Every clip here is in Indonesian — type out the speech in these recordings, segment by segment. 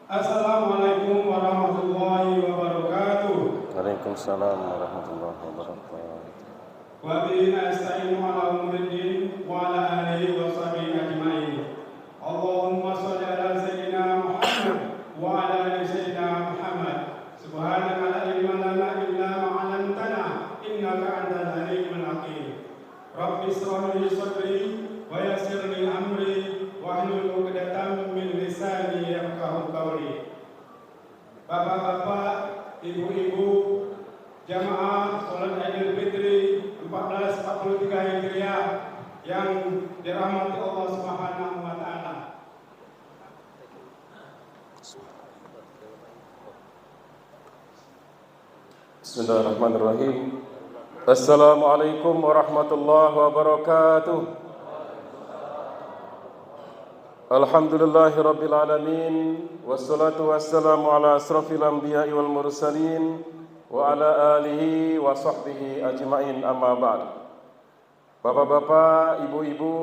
Assalamualaikum warahmatullahi wabarakatuh. Waalaikumsalam warahmatullahi wabarakatuh. Wa bihi nasta'inu ala umuri din wa ala alihi wa sahbihi ajma'in. Allahumma shalli ala sayyidina Muhammad wa ala ali sayyidina Muhammad. Subhanaka la ilma lana illa ma 'allamtana innaka antal alimul hakim. Rabbi shrah li sadri wa yassir li amri wahlul 'uqdatam min lisani yafqahu qawli. Bapak-bapak, ibu-ibu, jamaah sholat Idul Fitri 1443 Hijriah yang dirahmati Allah Subhanahu wa taala. Bismillahirrahmanirrahim. Assalamualaikum warahmatullahi wabarakatuh. Alhamdulillahirabbil alamin, wassalatu wassalamu ala asrafil anbiya'i wal mursalin wa ala alihi wa sahbihi ajma'in, amma ba'd. Bapak-bapak, ibu-ibu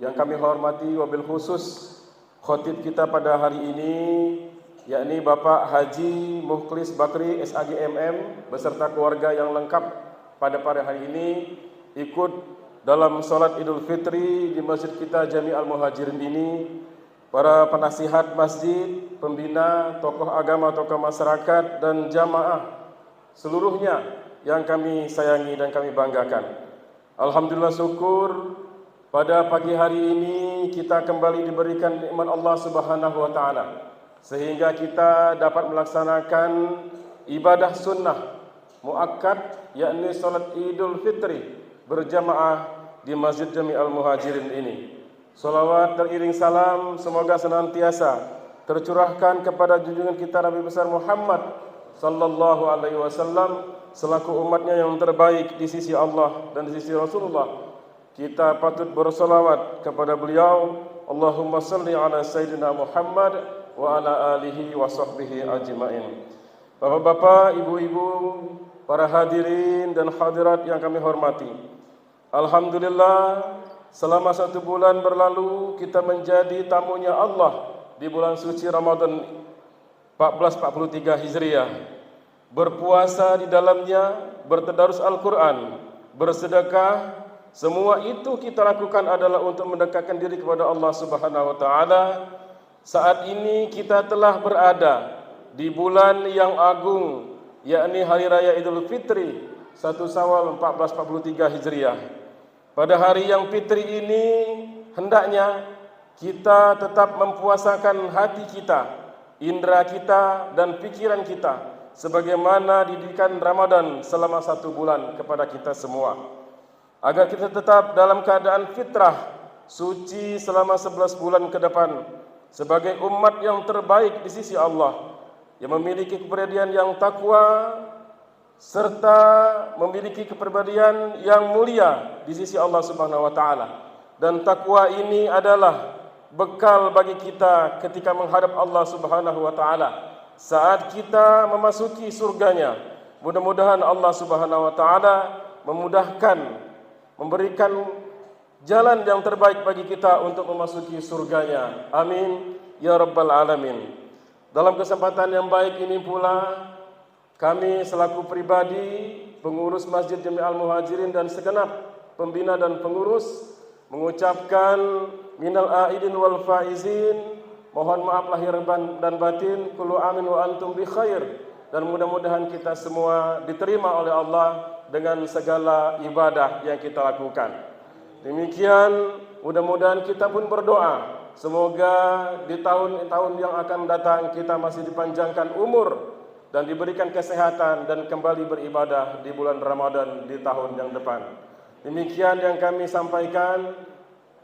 yang kami hormati, wabil khusus khatib kita pada hari ini, yakni Bapak Haji Mukhlis Bakri SAG MM beserta keluarga yang lengkap pada hari ini ikut dalam sholat Idul Fitri di masjid kita Jami Al-Muhajirin ini. Para penasihat masjid, pembina, tokoh agama, tokoh masyarakat, dan jamaah seluruhnya yang kami sayangi dan kami banggakan. Alhamdulillah, syukur pada pagi hari ini kita kembali diberikan nikmat Allah Subhanahu wa taala sehingga kita dapat melaksanakan ibadah sunnah muakkad, yakni sholat Idul Fitri berjamaah di Masjid Jami Al-Muhajirin ini. Salawat teriring salam semoga senantiasa tercurahkan kepada junjungan kita Nabi besar Muhammad sallallahu alaihi wasallam selaku umatnya yang terbaik di sisi Allah dan di sisi Rasulullah. Kita patut bersolawat kepada beliau. Allahumma salli ala Sayyidina Muhammad wa ala alihi wa sahbihi ajma'in. Bapak-bapak, ibu-ibu, para hadirin dan hadirat yang kami hormati, alhamdulillah, selama 1 bulan berlalu kita menjadi tamunya Allah di bulan suci Ramadan 1443 Hijriah. Berpuasa di dalamnya, bertadarus Al-Quran, bersedekah, semua itu kita lakukan adalah untuk mendekatkan diri kepada Allah Subhanahu wa taala. Saat ini kita telah berada di bulan yang agung, yakni Hari Raya Idul Fitri 1 Syawal 1443 Hijriah. Pada hari yang fitri ini hendaknya kita tetap mempuasakan hati kita, indera kita, dan pikiran kita sebagaimana didikan Ramadan selama 1 bulan kepada kita semua, agar kita tetap dalam keadaan fitrah suci selama 11 bulan ke depan sebagai umat yang terbaik di sisi Allah, yang memiliki kepribadian yang takwa serta memiliki kepribadian yang mulia di sisi Allah Subhanahu wa taala. Dan takwa ini adalah bekal bagi kita ketika menghadap Allah Subhanahu wa taala saat kita memasuki surganya. Mudah-mudahan Allah Subhanahu wa taala memudahkan, memberikan jalan yang terbaik bagi kita untuk memasuki surganya. Amin ya rabbal alamin. Dalam kesempatan yang baik ini pula, kami selaku pribadi, pengurus Masjid Jami Al-Muhajirin dan segenap pembina dan pengurus mengucapkan minal aidin wal faizin, mohon maaf lahir dan batin, kullu amin wa antum bi khair, dan mudah-mudahan kita semua diterima oleh Allah dengan segala ibadah yang kita lakukan. Demikian, mudah-mudahan kita pun berdoa semoga di tahun-tahun yang akan datang kita masih dipanjangkan umur dan diberikan kesehatan dan kembali beribadah di bulan Ramadan di tahun yang depan. Demikian yang kami sampaikan.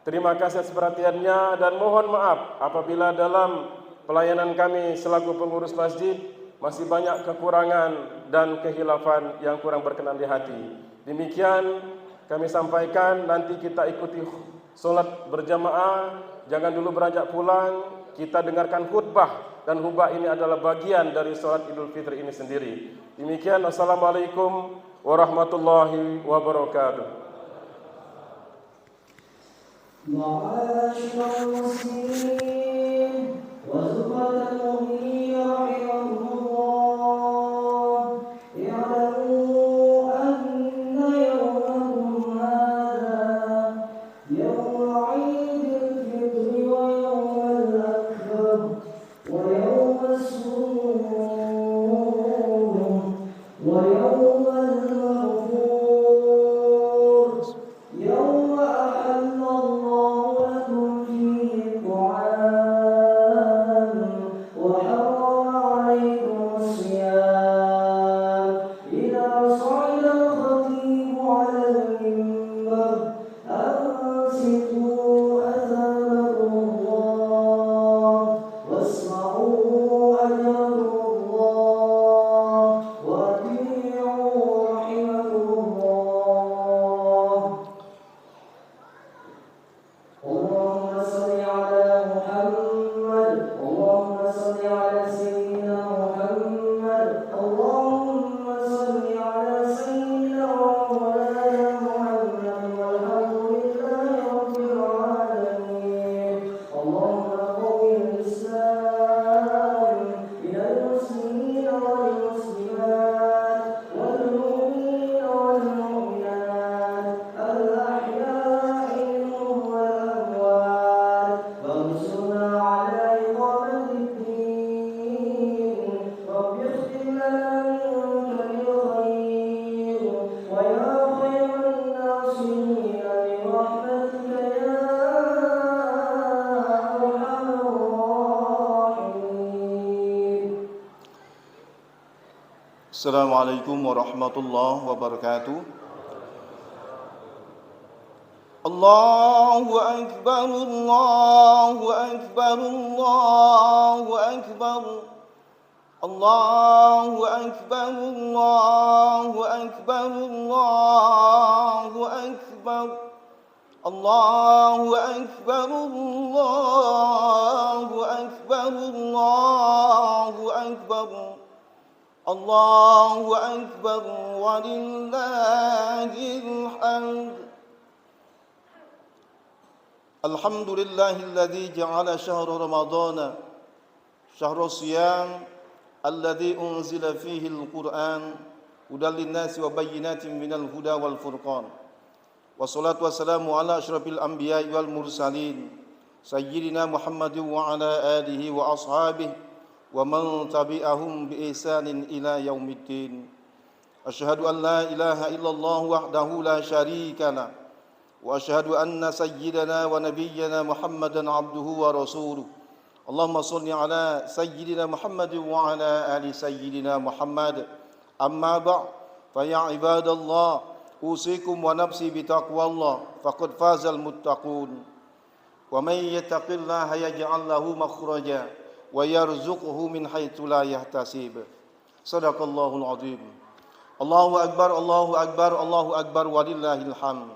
Terima kasih atas perhatiannya dan mohon maaf apabila dalam pelayanan kami selaku pengurus masjid masih banyak kekurangan dan kehilafan yang kurang berkenan di hati. Demikian kami sampaikan, nanti kita ikuti solat berjamaah, jangan dulu beranjak pulang, kita dengarkan khutbah, dan khutbah ini adalah bagian dari solat Idul Fitri ini sendiri. Demikian, assalamualaikum warahmatullahi wabarakatuh. معاشر المسلمين وزمرة Assalamualaikum warahmatullahi wabarakatuh. Allahu Akbar, Allahu Akbar, Allahu Akbar. Allahu Akbar, Allahu Akbar, Allahu Akbar. Allahu Akbar, Allahu Akbar, Allahu Akbar. Allahu Akbar walillahil hamd. Alhamdulillahilladzi ja'ala syahra ramadhana syahra shiyam alladzi unzila fihi al-Qur'an hudan lin-nasi wa bayyinatin minal huda wal furqan. Wassalatu wassalamu ala asyrafil anbiya'i wal mursalin sayyidina Muhammadin wa ala alihi wa ashabihi wa man tabi'ahum bi ihsanin ila yaumiddin. Asyhadu an la ilaha illallah wahdahu la syarika lah wa asyhadu anna sayyidana wa nabiyyana Muhammadan abduhu wa rasuluh. Allahumma shalli ala sayyidina Muhammadin wa ala ali sayyidina Muhammad. Amma ba' fa ya ibadallah usikum wa nafsi bi taqwallah faqad fazal muttaqun. Wa may yattaqillaha yaj'al lahu makhraja wa yarzuqhu min haitsu la yahtasib. Shadaqallahul azim. Allahu akbar, Allahu akbar, Allahu akbar walillahil hamd.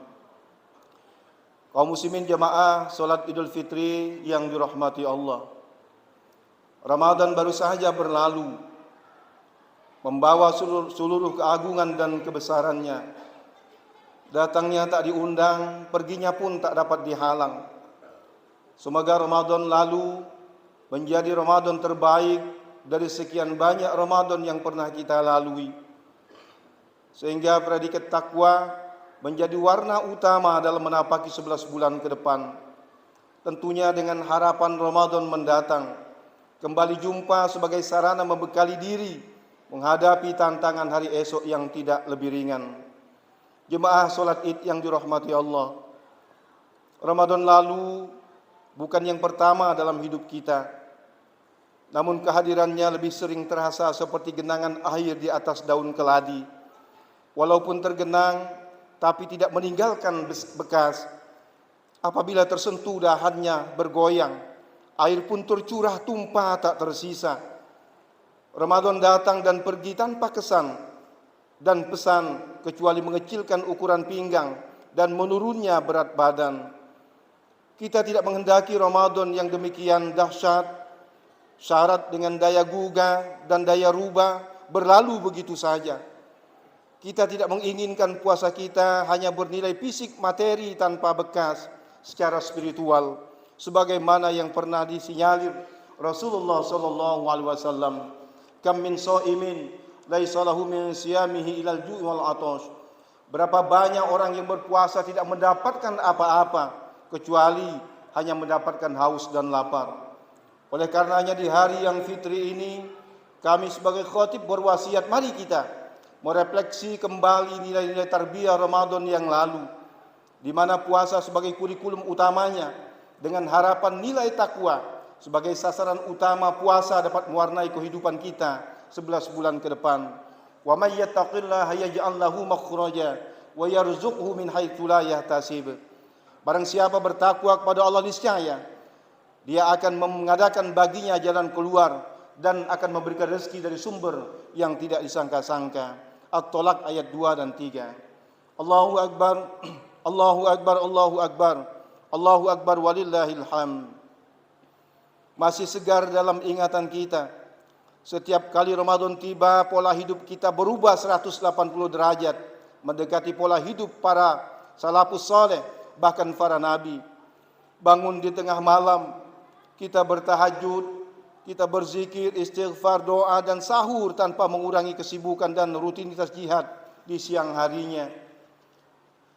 Kaum muslimin jamaah salat Idul Fitri yang dirahmati Allah. Ramadan baru saja berlalu, membawa seluruh keagungan dan kebesarannya. Datangnya tak diundang, perginya pun tak dapat dihalang. Semoga Ramadan lalu menjadi Ramadan terbaik dari sekian banyak Ramadan yang pernah kita lalui, sehingga predikat takwa menjadi warna utama dalam menapaki 11 bulan ke depan. Tentunya dengan harapan Ramadan mendatang kembali jumpa sebagai sarana membekali diri menghadapi tantangan hari esok yang tidak lebih ringan. Jemaah salat Id yang dirahmati Allah, Ramadan lalu bukan yang pertama dalam hidup kita. Namun kehadirannya lebih sering terasa seperti genangan air di atas daun keladi. Walaupun tergenang, tapi tidak meninggalkan bekas. Apabila tersentuh dahannya bergoyang, air pun tercurah tumpah tak tersisa. Ramadan datang dan pergi tanpa kesan dan pesan, kecuali mengecilkan ukuran pinggang dan menurunnya berat badan. Kita tidak menghendaki Ramadan yang demikian dahsyat, syarat dengan daya gugah dan daya rubah berlalu begitu saja. Kita tidak menginginkan puasa kita hanya bernilai fisik materi tanpa bekas secara spiritual, sebagaimana yang pernah disinyalir Rasulullah sallallahu alaihi wasallam, kam min shaimin laisa lahu min siyamihi ilal ju' wal atash. Berapa banyak orang yang berpuasa tidak mendapatkan apa-apa kecuali hanya mendapatkan haus dan lapar. Oleh karenanya di hari yang fitri ini, kami sebagai khatib berwasiat, mari kita merefleksi kembali nilai-nilai tarbiyah Ramadan yang lalu, di mana puasa sebagai kurikulum utamanya, dengan harapan nilai takwa sebagai sasaran utama. Puasa dapat mewarnai kehidupan kita 11 bulan ke depan. Wa may yattaqillaha yaj'al lahu makhraja wa yarzuqhu min haitsu la yahtasib. Barang siapa bertakwa kepada Allah, niscaya Dia akan mengadakan baginya jalan keluar dan akan memberikan rezeki dari sumber yang tidak disangka-sangka. At-Tolak ayat 2 dan 3. Allahu Akbar, Allahu Akbar, Allahu Akbar, Allahu Akbar walillahil hamd. Masih segar dalam ingatan kita, setiap kali Ramadan tiba, pola hidup kita berubah 180 derajat, mendekati pola hidup para salafus saleh, bahkan para nabi. Bangun di tengah malam, kita bertahajud, kita berzikir, istighfar, doa, dan sahur tanpa mengurangi kesibukan dan rutinitas jihad di siang harinya.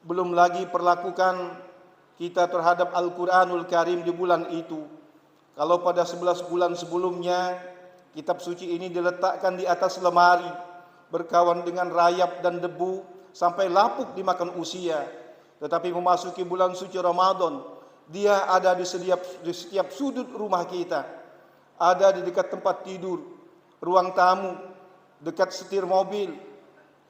Belum lagi perlakukan kita terhadap Al-Quranul Karim di bulan itu. Kalau pada 11 bulan sebelumnya, kitab suci ini diletakkan di atas lemari, berkawan dengan rayap dan debu, sampai lapuk dimakan usia. Tetapi memasuki bulan suci Ramadan, dia ada di setiap sudut rumah kita, ada di dekat tempat tidur, ruang tamu, dekat setir mobil,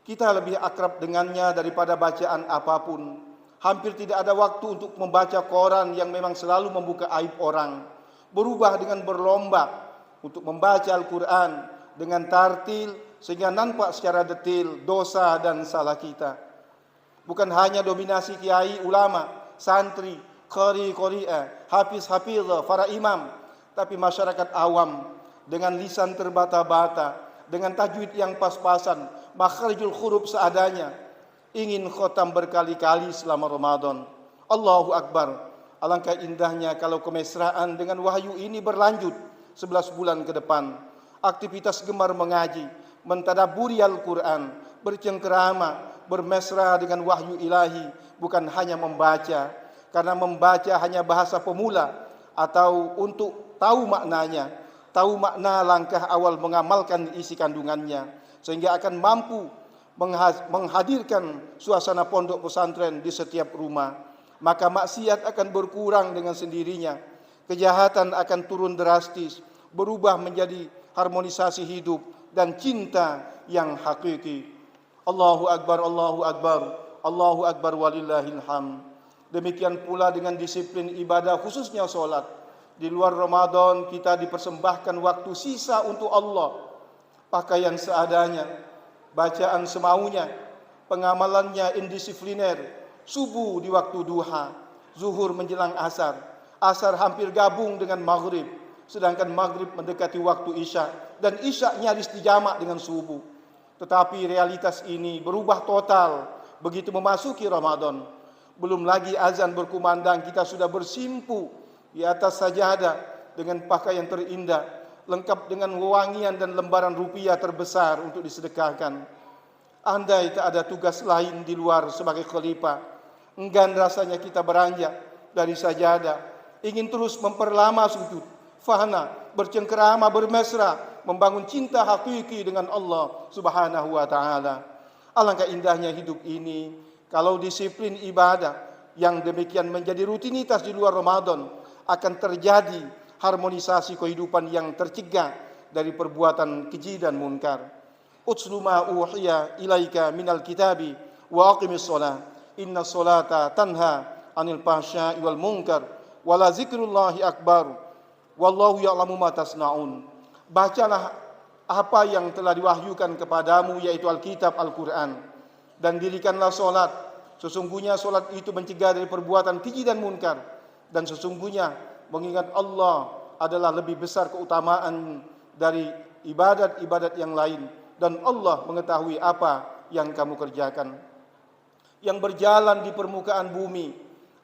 kita lebih akrab dengannya daripada bacaan apapun. Hampir tidak ada waktu untuk membaca koran yang memang selalu membuka aib orang. Berubah dengan berlomba untuk membaca Al-Quran dengan tartil sehingga nampak secara detail dosa dan salah kita. Bukan hanya dominasi kiai, ulama, santri, qari-qari'ah, hafiz-hafizah, para imam, tapi masyarakat awam dengan lisan terbata-bata, dengan tajwid yang pas-pasan, makharijul huruf seadanya, ingin khotam berkali-kali selama Ramadan. Allahu Akbar. Alangkah indahnya kalau kemesraan dengan wahyu ini berlanjut 11 bulan ke depan. Aktivitas gemar mengaji, mentadaburi Al-Quran, bercengkerama, bermesra dengan wahyu ilahi, bukan hanya membaca, karena membaca hanya bahasa pemula atau untuk tahu maknanya, tahu makna langkah awal mengamalkan isi kandungannya, sehingga akan mampu menghadirkan suasana pondok pesantren di setiap rumah. Maka maksiat akan berkurang dengan sendirinya, kejahatan akan turun drastis, berubah menjadi harmonisasi hidup dan cinta yang hakiki. Allahu Akbar, Allahu Akbar, Allahu Akbar walillahil hamd. Demikian pula dengan disiplin ibadah, khususnya solat. Di luar Ramadan kita dipersembahkan waktu sisa untuk Allah. Pakaian seadanya, bacaan semaunya, pengamalannya indisipliner. Subuh di waktu duha, zuhur menjelang asar, asar hampir gabung dengan maghrib, sedangkan maghrib mendekati waktu isya, dan isya nyaris dijamak dengan subuh. Tetapi realitas ini berubah total begitu memasuki Ramadan. Belum lagi azan berkumandang, kita sudah bersimpu di atas sajadah dengan pakaian terindah, lengkap dengan wewangian dan lembaran rupiah terbesar untuk disedekahkan. Andai tak ada tugas lain di luar sebagai khalifah, enggan rasanya kita beranjak dari sajadah, ingin terus memperlama sujud, fahna, bercengkerama, bermesra, membangun cinta hakiki dengan Allah Subhanahu wa taala. Alangkah indahnya hidup ini kalau disiplin ibadah yang demikian menjadi rutinitas di luar Ramadan, akan terjadi harmonisasi kehidupan yang tercegah dari perbuatan keji dan munkar. Utslu ma uhiya ilaika minal kitabi wa aqimis shalah. Inna sholata tanha anil fahsya'i wal munkar wala zikrullahi akbar wallahu ya'lamu ma tasna'un. Bacalah apa yang telah diwahyukan kepadamu, yaitu Alkitab, Al-Quran, dan dirikanlah solat. Sesungguhnya solat itu mencegah dari perbuatan keji dan munkar, dan sesungguhnya mengingat Allah adalah lebih besar keutamaan dari ibadat-ibadat yang lain, dan Allah mengetahui apa yang kamu kerjakan. Yang berjalan di permukaan bumi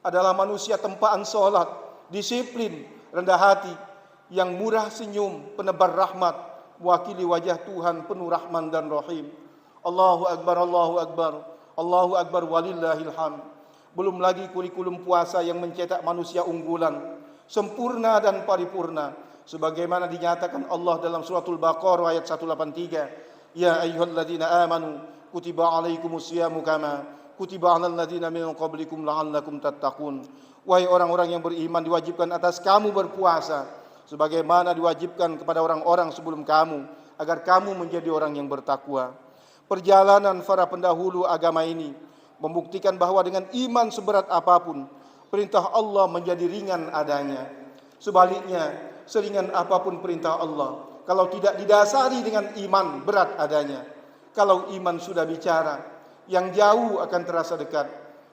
adalah manusia tempaan solat, disiplin, rendah hati, yang murah senyum, penebar rahmat, mewakili wajah Tuhan penuh rahman dan rahim. Allahu Akbar, Allahu Akbar, Allahu Akbar walillahil hamd. Belum lagi kurikulum puasa yang mencetak manusia unggulan, sempurna dan paripurna, sebagaimana dinyatakan Allah dalam suratul Baqarah ayat 183. Ya ayyuhalladzina amanu kutiba alaikumusyamu kama kutiba 'alal ladzina min qablikum la'allakum tattaqun. Wahai orang-orang yang beriman, diwajibkan atas kamu berpuasa sebagaimana diwajibkan kepada orang-orang sebelum kamu, agar kamu menjadi orang yang bertakwa. Perjalanan para pendahulu agama ini membuktikan bahwa dengan iman seberat apapun, perintah Allah menjadi ringan adanya. Sebaliknya, seringan apapun perintah Allah, kalau tidak didasari dengan iman, berat adanya. Kalau iman sudah bicara, yang jauh akan terasa dekat.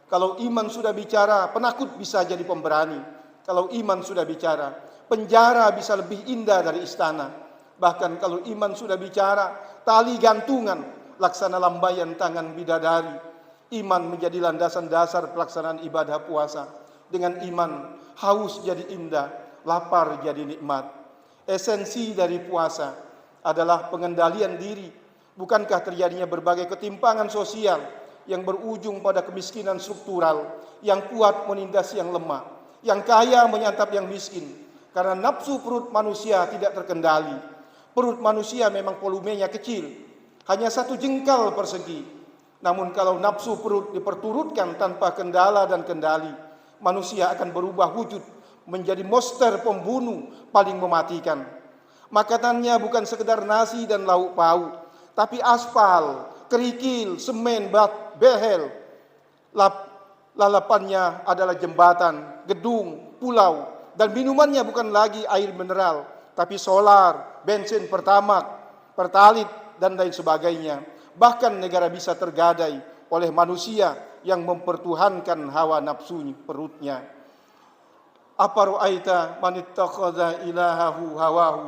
Kalau iman sudah bicara, penakut bisa jadi pemberani. Kalau iman sudah bicara, penjara bisa lebih indah dari istana. Bahkan kalau iman sudah bicara, tali gantungan laksana lambaian tangan bidadari. Iman menjadi landasan dasar pelaksanaan ibadah puasa. Dengan iman, haus jadi indah, lapar jadi nikmat. Esensi dari puasa adalah pengendalian diri. Bukankah terjadinya berbagai ketimpangan sosial yang berujung pada kemiskinan struktural, yang kuat menindas yang lemah, yang kaya menyantap yang miskin, karena nafsu perut manusia tidak terkendali. Perut manusia memang volumenya kecil, hanya 1 jengkal persegi. Namun kalau nafsu perut diperturutkan tanpa kendala dan kendali, manusia akan berubah wujud menjadi monster pembunuh paling mematikan. Makanannya bukan sekedar nasi dan lauk pauk, tapi aspal, kerikil, semen, behel. Lalapannya adalah jembatan, gedung, pulau, dan minumannya bukan lagi air mineral, tapi solar, bensin pertamax, pertalit, dan lain sebagainya. Bahkan negara bisa tergadai oleh manusia yang mempertuhankan hawa nafsu perutnya. Apa ra'aita man ittakhadha ilahahu hawahu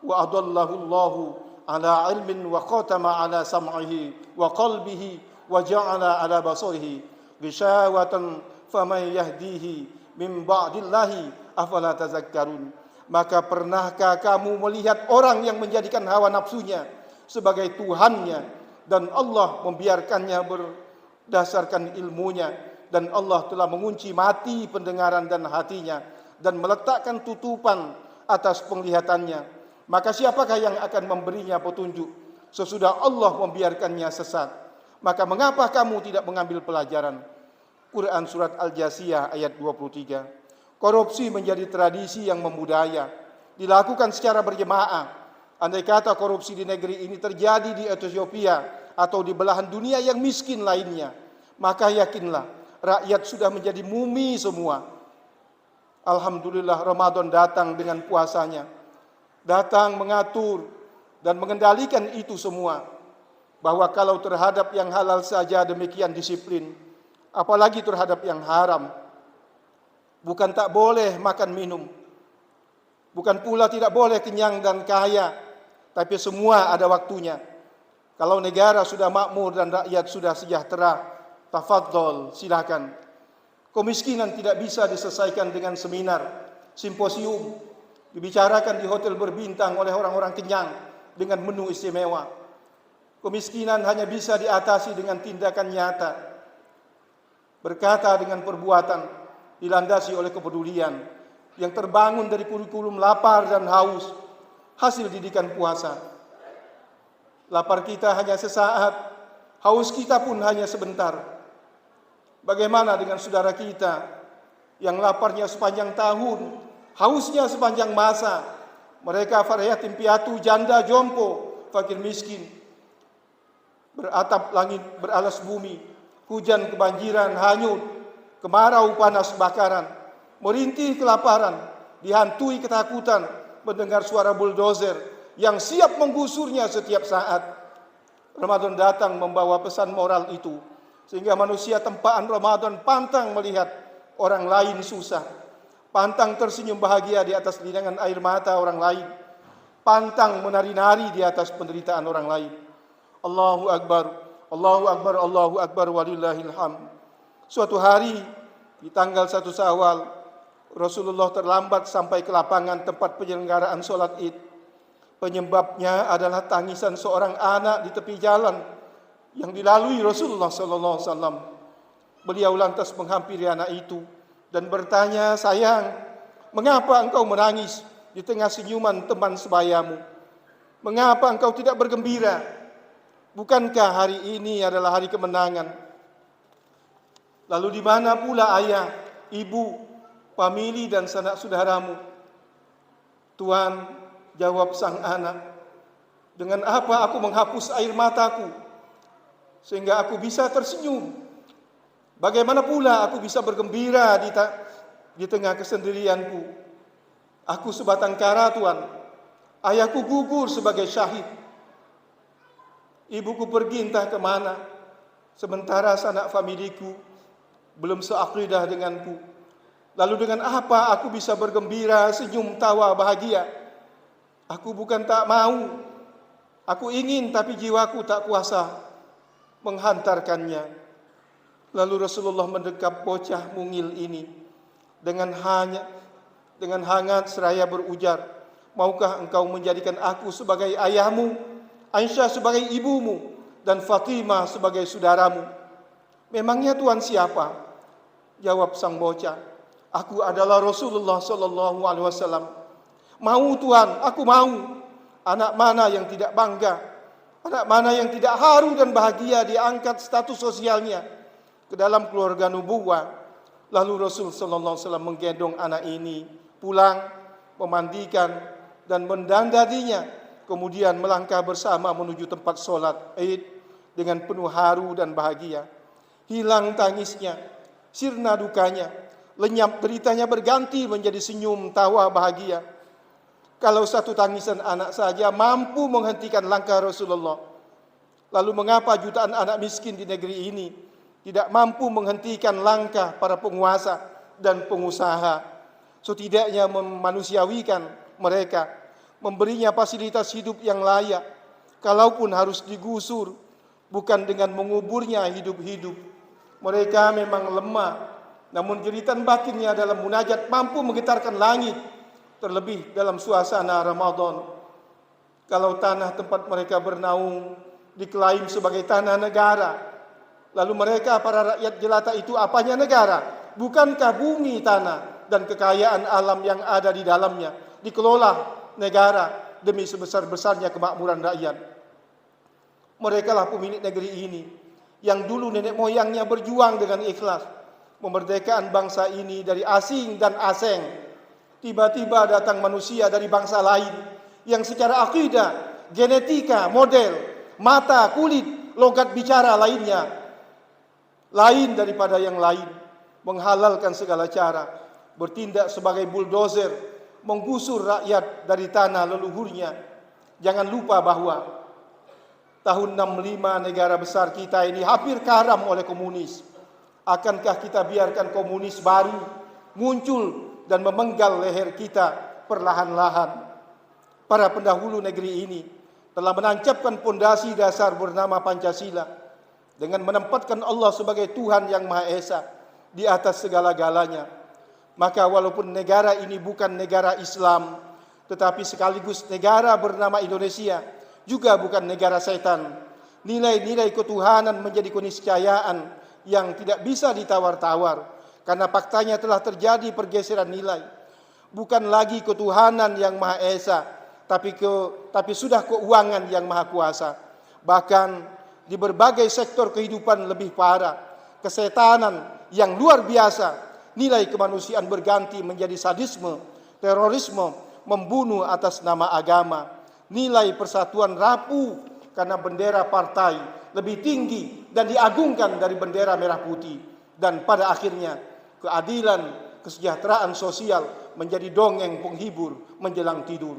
wa adallahu Allahu ala ilmin wa khatama ala sam'ihi wa qalbihi wa ja'ala ala basarihi ghishawatan faman yahdihi min ba'dillahi afala tazakkarun. Maka pernahkah kamu melihat orang yang menjadikan hawa nafsunya sebagai Tuhannya, dan Allah membiarkannya berdasarkan ilmunya, dan Allah telah mengunci mati pendengaran dan hatinya dan meletakkan tutupan atas penglihatannya. Maka siapakah yang akan memberinya petunjuk sesudah Allah membiarkannya sesat? Maka mengapa kamu tidak mengambil pelajaran? Quran Surat Al-Jasiyah ayat 23. Korupsi menjadi tradisi yang membudaya, dilakukan secara berjemaah. Andai kata korupsi di negeri ini terjadi di Ethiopia atau di belahan dunia yang miskin lainnya, maka yakinlah rakyat sudah menjadi mumi semua. Alhamdulillah, Ramadan datang dengan puasanya, datang mengatur dan mengendalikan itu semua. Bahwa kalau terhadap yang halal saja demikian disiplin, apalagi terhadap yang haram. Bukan tak boleh makan minum, bukan pula tidak boleh kenyang dan kaya, tapi semua ada waktunya. Kalau negara sudah makmur dan rakyat sudah sejahtera, tafadhol, silakan. Kemiskinan tidak bisa diselesaikan dengan seminar, simposium, dibicarakan di hotel berbintang oleh orang-orang kenyang dengan menu istimewa. Kemiskinan hanya bisa diatasi dengan tindakan nyata, berkata dengan perbuatan, dilandasi oleh kepedulian yang terbangun dari kurikulum lapar dan haus, hasil didikan puasa. Lapar kita hanya sesaat, haus kita pun hanya sebentar. Bagaimana dengan saudara kita yang laparnya sepanjang tahun, hausnya sepanjang masa? Mereka yatim piatu, janda, jompo, fakir miskin, beratap langit, beralas bumi, hujan kebanjiran, hanyut, kemarau panas bakaran, merintih kelaparan, dihantui ketakutan, mendengar suara buldozer yang siap menggusurnya setiap saat. Ramadan datang membawa pesan moral itu, sehingga manusia tempaan Ramadan pantang melihat orang lain susah, pantang tersenyum bahagia di atas linangan air mata orang lain, pantang menari-nari di atas penderitaan orang lain. Allahu Akbar, Allahu Akbar, Allahu Akbar, walillahil hamd. Suatu hari di tanggal 1 Syawal, Rasulullah terlambat sampai ke lapangan tempat penyelenggaraan sholat Id. Penyebabnya adalah tangisan seorang anak di tepi jalan yang dilalui Rasulullah SAW. Beliau lantas menghampiri anak itu dan bertanya, "Sayang, mengapa engkau menangis di tengah senyuman teman sebayamu? Mengapa engkau tidak bergembira? Bukankah hari ini adalah hari kemenangan? Lalu di mana pula ayah, ibu, famili dan sanak saudaramu?" "Tuan," jawab sang anak, "dengan apa aku menghapus air mataku sehingga aku bisa tersenyum? Bagaimana pula aku bisa bergembira di tengah kesendirianku? Aku sebatang kara, Tuan. Ayahku gugur sebagai syahid. Ibuku pergi entah kemana, sementara sanak familiku belum seakidah denganku. Lalu dengan apa aku bisa bergembira, senyum, tawa, bahagia? Aku bukan tak mau, aku ingin, tapi jiwaku tak kuasa menghantarkannya." Lalu Rasulullah mendekap bocah mungil ini dengan hangat seraya berujar, "Maukah engkau menjadikan aku sebagai ayahmu, Aisyah sebagai ibumu, dan Fatimah sebagai saudaramu?" "Memangnya Tuhan siapa?" jawab sang bocah. "Aku adalah Rasulullah SAW. Mau Tuhan, aku mau. Anak mana yang tidak bangga? Anak mana yang tidak haru dan bahagia diangkat status sosialnya ke dalam keluarga nubuwah?" Lalu Rasul SAW menggendong anak ini pulang, memandikan dan mendandaninya, kemudian melangkah bersama menuju tempat sholat Id dengan penuh haru dan bahagia. Hilang tangisnya, sirna dukanya, lenyap deritanya berganti menjadi senyum tawa bahagia. Kalau satu tangisan anak saja mampu menghentikan langkah Rasulullah, lalu mengapa jutaan anak miskin di negeri ini tidak mampu menghentikan langkah para penguasa dan pengusaha? Setidaknya memanusiawikan mereka, memberinya fasilitas hidup yang layak, kalaupun harus digusur, bukan dengan menguburnya hidup-hidup. Mereka memang lemah, namun jeritan batinnya dalam munajat mampu menggetarkan langit, terlebih dalam suasana Ramadan. Kalau tanah tempat mereka bernaung diklaim sebagai tanah negara, lalu mereka para rakyat jelata itu apanya negara? Bukankah bumi, tanah, dan kekayaan alam yang ada di dalamnya dikelola negara demi sebesar-besarnya kemakmuran rakyat? Mereka lah pemilik negeri ini yang dulu nenek moyangnya berjuang dengan ikhlas memerdekakan bangsa ini dari asing dan aseng. Tiba-tiba datang manusia dari bangsa lain yang secara akidah, genetika, model, mata, kulit, logat bicara lainnya lain daripada yang lain, menghalalkan segala cara, bertindak sebagai bulldozer, menggusur rakyat dari tanah leluhurnya. Jangan lupa bahwa tahun 65 negara besar kita ini hampir karam oleh komunis. Akankah kita biarkan komunis baru muncul dan memenggal leher kita perlahan-lahan? Para pendahulu negeri ini telah menancapkan pondasi dasar bernama Pancasila dengan menempatkan Allah sebagai Tuhan yang Maha Esa di atas segala-galanya. Maka walaupun negara ini bukan negara Islam, tetapi sekaligus negara bernama Indonesia, juga bukan negara setan. Nilai-nilai ketuhanan menjadi keniscayaan yang tidak bisa ditawar-tawar, karena faktanya telah terjadi pergeseran nilai. Bukan lagi ketuhanan yang Maha Esa, tapi sudah keuangan yang Maha Kuasa. Bahkan di berbagai sektor kehidupan lebih parah, kesetanan yang luar biasa. Nilai kemanusiaan berganti menjadi sadisme, terorisme, membunuh atas nama agama. Nilai persatuan rapuh karena bendera partai lebih tinggi dan diagungkan dari bendera merah putih. Dan pada akhirnya keadilan, kesejahteraan sosial menjadi dongeng penghibur menjelang tidur.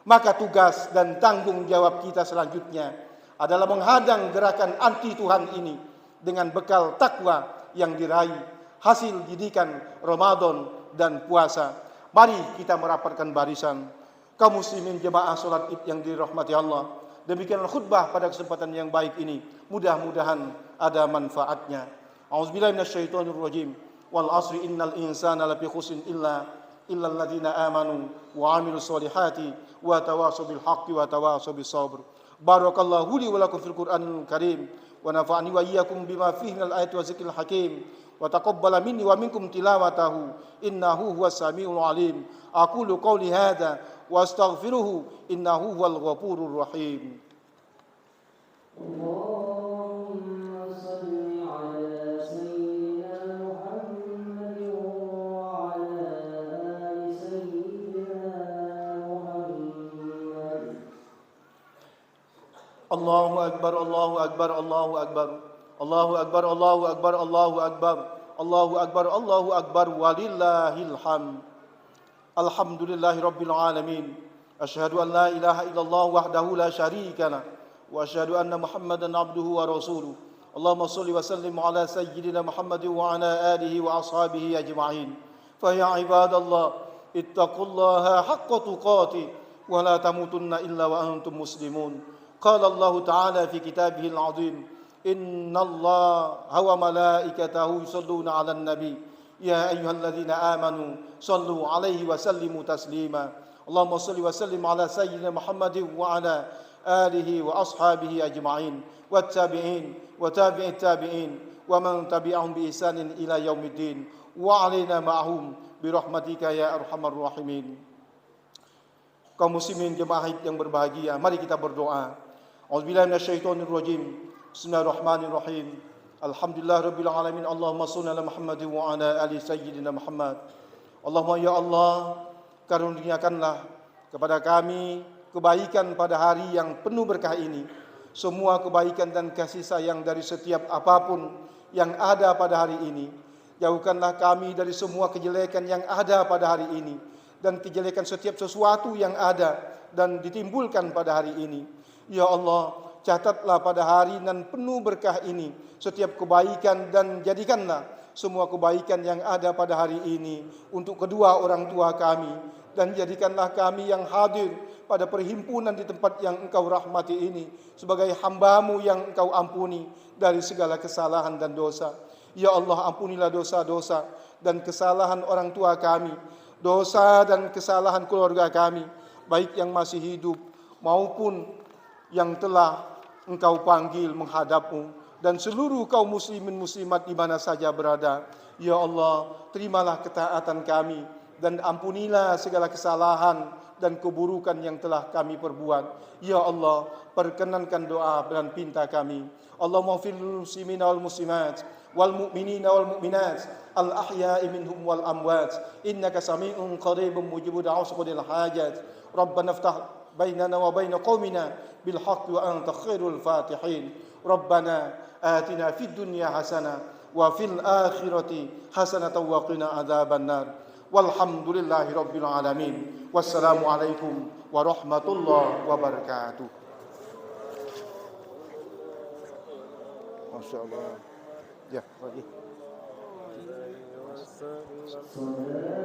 Maka tugas dan tanggung jawab kita selanjutnya adalah menghadang gerakan anti Tuhan ini dengan bekal takwa yang diraih hasil didikan Ramadan dan puasa. Mari kita merapatkan barisan. Kaum muslimin jemaah salat Id yang dirahmati Allah. Demikianlah khutbah pada kesempatan yang baik ini. Mudah-mudahan ada manfaatnya. A'udzubillahi minasyaitonirrajim. Wal 'ashri innal insana lafi khusrin illa alladziina aamanu wa 'amilus shalihati wa tawashaw bil haqqi wa tawashaw bis sabr. Barakallahu li wa lakum fil Qur'anil Karim wa nafa'ani wa iyyakum bima fihi minal ayati wa dzikril hakim. Wa taqabbala minni wa minkum tilawatahu innahu huwas samiul alim. Aqulu qawli hadza wa astaghfiruhu innahu huwal ghafurur rahim. Allahumma salli ala sayyidina Muhammad wa ala ali sayyidina Muhammad. Allahu akbar, Allahu akbar, Allahu akbar. Allahu akbar, Allahu akbar, Allahu akbar. Allahu akbar, Allahu akbar, walillahil hamd. Alhamdulillahi rabbil alamin. Asyhadu an la ilaha illallah wahdahu la syarika lah wa asyhadu anna Muhammadan abduhu wa rasuluh. Allahumma shalli wa sallim ala sayyidina Muhammadin wa ala alihi wa ashabihi ajma'in. Fa ya ibadallah, ittaqullaha haqqa tuqatih wa la tamutunna illa wa antum muslimun. Qala Allah ta'ala fi kitabihil 'azim. Inna Allah wa malaikatahu yusalluna 'alan nabi ya ayyuhalladzina amanu sallu 'alaihi wa sallimu taslima. Allahumma shalli wa sallim ala sayyidina Muhammadin wa ala alihi wa ashabihi ajma'in wat tabi'in wa tabi'it tabi'in wa man tabi'ahum bi ihsanin ila yaumiddin wa 'alaina ma'hum bi rahmatika ya arhamar rahimin. Kaum muslimin jemaah yang berbahagia, mari kita berdoa. A'udzubillahi minasyaitonir rajim. Bismillahirrahmanirrahim. Alhamdulillahirabbil alamin. Allahumma shalli ala Muhammadin wa ala ali sayyidina Muhammad. Allahumma ya Allah, karuniakanlah kepada kami kebaikan pada hari yang penuh berkah ini. Semua kebaikan dan kasih sayang dari setiap apapun yang ada pada hari ini. Jauhkanlah kami dari semua kejelekan yang ada pada hari ini, dan kejelekan setiap sesuatu yang ada dan ditimbulkan pada hari ini. Ya Allah, catatlah pada hari nan penuh berkah ini setiap kebaikan, dan jadikanlah semua kebaikan yang ada pada hari ini untuk kedua orang tua kami, dan jadikanlah kami yang hadir pada perhimpunan di tempat yang Engkau rahmati ini sebagai hamba-Mu yang Engkau ampuni dari segala kesalahan dan dosa. Ya Allah, ampunilah dosa-dosa dan kesalahan orang tua kami, dosa dan kesalahan keluarga kami, baik yang masih hidup maupun yang telah Engkau panggil menghadap-Mu, dan seluruh kaum muslimin muslimat di mana saja berada. Ya Allah, terimalah ketaatan kami dan ampunilah segala kesalahan dan keburukan yang telah kami perbuat. Ya Allah, perkenankan doa dan pinta kami. Allahumma fil muslimina wal muslimat wal mu'minina wal mu'minat al ahya'i minhum wal amwat innaka sami'un qaribun mujibud da'watil hajat. Rabbana iftah bainana wa bain qaumina bil haqqi wa anta khairul fatihin. Rabbana atina fid dunya hasanah wa fil akhirati hasanatan wa qina adzaban nar. Walhamdulillahi rabbil alamin. Wassalamualaikum warahmatullahi wabarakatuh. Masya Allah. Ya, lagi. Saudara